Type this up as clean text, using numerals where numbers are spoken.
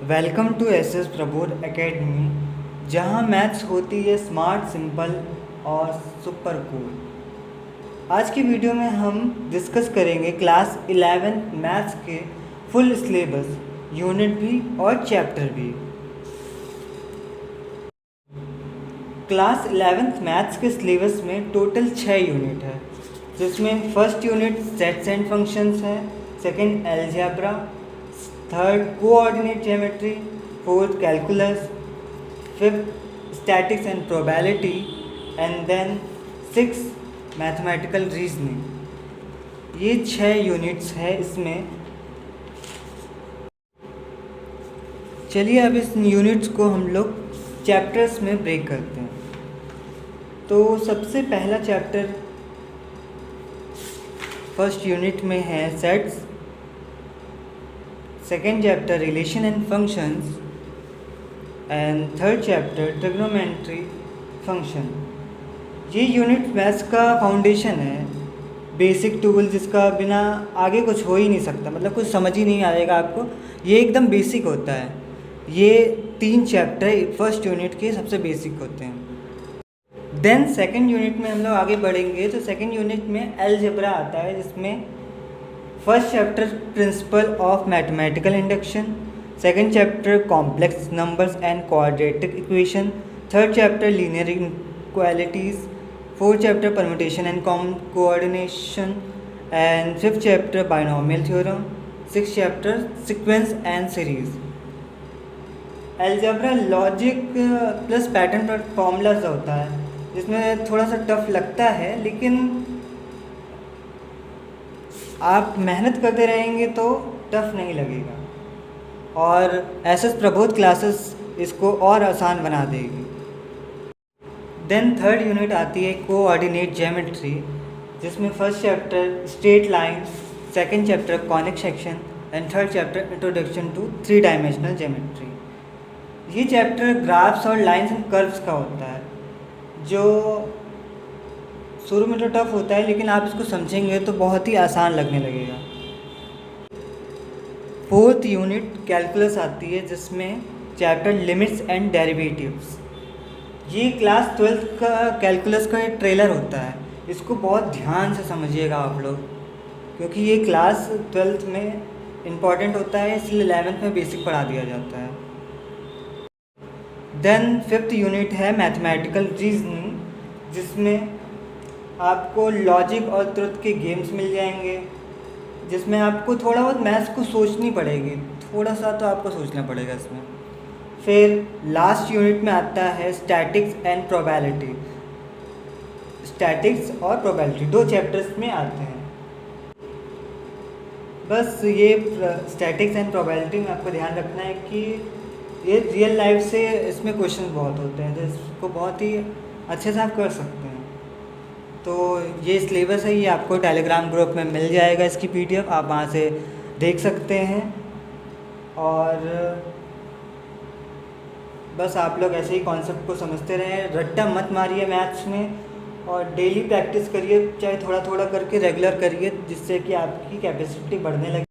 Welcome to S Prabodh academy, जहां maths होती है स्मार्ट, सिंपल और सुपर कूल। आज की वीडियो में हम डिस्कस करेंगे क्लास 11 मैथ्स के फुल सिलेबस, यूनिट भी और चैप्टर भी। क्लास 11 मैथ्स के सिलेबस में टोटल 6 यूनिट है, जिसमें first unit sets and functions है, second algebra, third coordinate geometry, fourth calculus, fifth statics and probability and then six mathematical reasoning. ये 6 यूनिट्स है इसमें। चलिए अब इस यूनिट्स को हम लोग चैप्टर्स में ब्रेक करते हैं। तो सबसे पहला चैप्टर फर्स्ट यूनिट में है sets, second chapter relation and functions and third chapter trigonometry function. ये यूनिट मैथ्स का फाउंडेशन है, बेसिक टूल जिसका बिना आगे कुछ हो ही नहीं सकता, मतलब कुछ समझ ही नहीं आएगा आपको। ये एकदम बेसिक होता है। ये 3 चैप्टर फर्स्ट यूनिट के सबसे बेसिक होते हैं। देन सेकेंड यूनिट में हम लोग आगे बढ़ेंगे तो सेकेंड यूनिट में अलजेब्रा आता है, जिसमें first chapter principle of mathematical induction, second chapter complex numbers and quadratic equation, third chapter linear inequalities, fourth chapter permutation and coordination and fifth chapter binomial theorem, six chapter sequence and series. Algebra logic plus pattern पर formulas होता है, जिसमें थोड़ा सा tough लगता है, लेकिन आप मेहनत करते रहेंगे तो टफ नहीं लगेगा और एस प्रबोध क्लासेस इसको और आसान बना देगी। देन थर्ड यूनिट आती है कोऑर्डिनेट ज्योमेट्री, जिसमें first chapter straight line, second chapter conic section and third chapter introduction to 3 dimensional geometry. ये चैप्टर ग्राफ्स और लाइंस एंड कर्व्स का होता है, जो शुरू में तो टफ होता है, लेकिन आप इसको समझेंगे तो बहुत ही आसान लगने लगेगा। फोर्थ यूनिट कैलकुलस आती है, जिसमें चैप्टर लिमिट्स एंड डेरिवेटिव्स। ये क्लास 12 का कैलकुलस का एक ट्रेलर होता है, इसको बहुत ध्यान से समझिएगा आप लोग, क्योंकि ये क्लास 12 में इम्पॉर्टेंट होता है, इसलिए 11th में बेसिक पढ़ा दिया जाता है। देन फिफ्थ यूनिट है मैथमेटिकल रीजनिंग, जिसमें आपको लॉजिक और ट्रुथ के गेम्स मिल जाएंगे, जिसमें आपको थोड़ा बहुत मैथ्स को सोचनी पड़ेगी, थोड़ा सा तो आपको सोचना पड़ेगा इसमें। फिर लास्ट यूनिट में आता है स्टैटिक्स एंड प्रोबेबिलिटी। स्टैटिक्स और प्रोबेबिलिटी 2 चैप्टर्स में आते हैं। बस ये स्टैटिक्स एंड प्रोबेबिलिटी में आपको ध्यान रखना है कि ये रियल लाइफ से इसमें क्वेश्चन बहुत होते हैं, तो इसको बहुत ही अच्छे से आप कर सकते हैं। तो ये सिलेबस है, ये आपको टेलीग्राम ग्रुप में मिल जाएगा, इसकी PDF आप वहाँ से देख सकते हैं। और बस आप लोग ऐसे ही कॉन्सेप्ट को समझते रहें, रट्टा मत मारिए मैथ्स में, और डेली प्रैक्टिस करिए, चाहे थोड़ा थोड़ा करके रेगुलर करिए, जिससे कि आपकी कैपेसिटी बढ़ने लगे।